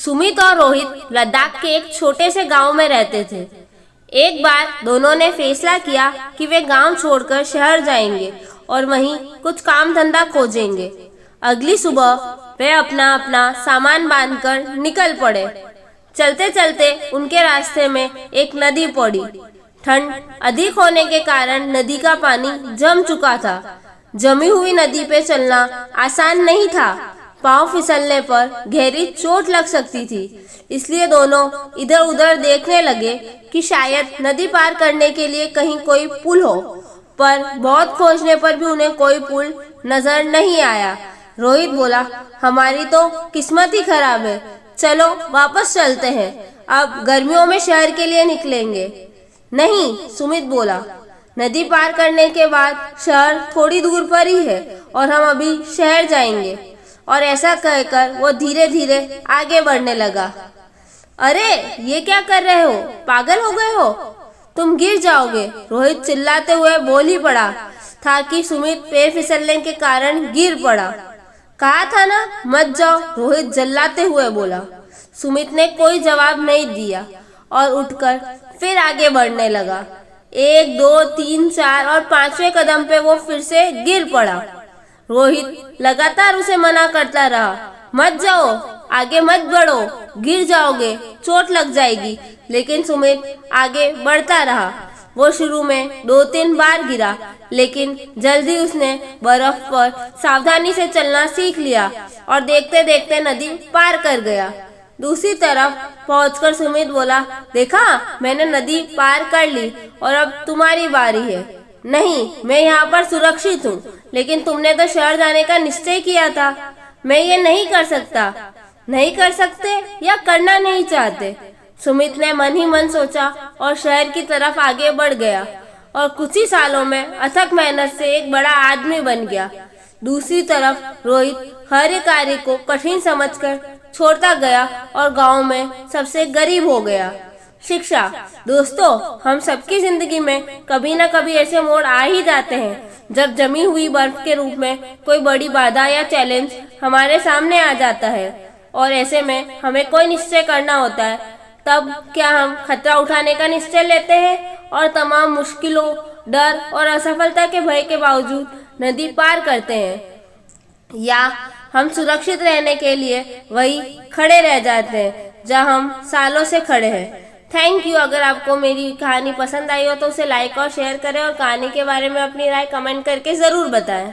सुमित और रोहित लद्दाख के एक छोटे से गांव में रहते थे। एक बार दोनों ने फैसला किया कि वे गांव छोड़कर शहर जाएंगे और वहीं कुछ काम धंधा खोजेंगे। अगली सुबह वे अपना अपना सामान बांधकर निकल पड़े। चलते चलते उनके रास्ते में एक नदी पड़ी। ठंड अधिक होने के कारण नदी का पानी जम चुका था। जमी हुई नदी पे चलना आसान नहीं था। पांव फिसलने पर गहरी चोट लग सकती थी। इसलिए दोनों इधर उधर देखने लगे कि शायद नदी पार करने के लिए कहीं कोई पुल हो, पर बहुत खोजने पर भी उन्हें कोई पुल नजर नहीं आया। रोहित बोला, हमारी तो किस्मत ही खराब है, चलो वापस चलते हैं, अब गर्मियों में शहर के लिए निकलेंगे। नहीं, सुमित बोला, नदी पार करने के बाद शहर थोड़ी दूर पर ही है और हम अभी शहर जाएंगे। और ऐसा कहकर वो धीरे धीरे आगे बढ़ने लगा। अरे ये क्या कर रहे हो, पागल हो गए हो, तुम गिर जाओगे, रोहित चिल्लाते हुए बोल ही पड़ा था कि सुमित पैर फिसलने के कारण गिर पड़ा। कहा था ना मत जाओ, रोहित जल्लाते हुए बोला। सुमित ने कोई जवाब नहीं दिया और उठकर फिर आगे बढ़ने लगा। 1, 2, 3, 4 और 5वें कदम पे वो फिर से गिर पड़ा। रोहित लगातार उसे मना करता रहा, मत जाओ, आगे मत बढ़ो, गिर जाओगे, चोट लग जाएगी। लेकिन सुमित आगे बढ़ता रहा। वो शुरू में 2-3 बार गिरा, लेकिन जल्दी उसने बर्फ पर सावधानी से चलना सीख लिया और देखते देखते नदी पार कर गया। दूसरी तरफ पहुंचकर सुमित बोला, देखा, मैंने नदी पार कर ली और अब तुम्हारी बारी है। नहीं, मैं यहाँ पर सुरक्षित हूँ, लेकिन तुमने तो शहर जाने का निश्चय किया था। मैं ये नहीं कर सकता। नहीं कर सकते या करना नहीं चाहते? सुमित ने मन ही मन सोचा और शहर की तरफ आगे बढ़ गया और कुछ ही सालों में अथक मेहनत से एक बड़ा आदमी बन गया। दूसरी तरफ रोहित हर कार्य को कठिन समझकर छोड़ता गया और गांव में सबसे गरीब हो गया। शिक्षा। दोस्तों, हम सबकी जिंदगी में कभी न कभी ऐसे मोड़ आ ही जाते हैं जब जमी हुई बर्फ के रूप में कोई बड़ी बाधा या चैलेंज हमारे सामने आ जाता है और ऐसे में हमें कोई निश्चय करना होता है। तब क्या हम खतरा उठाने का निश्चय लेते हैं और तमाम मुश्किलों, डर और असफलता के भय के बावजूद नदी पार करते हैं, या हम सुरक्षित रहने के लिए वही खड़े रह जाते हैं जहां हम सालों से खड़े हैं। Thank you. अगर आपको मेरी कहानी पसंद आई हो तो उसे लाइक और शेयर करें और कहानी के बारे में अपनी राय कमेंट करके ज़रूर बताएं।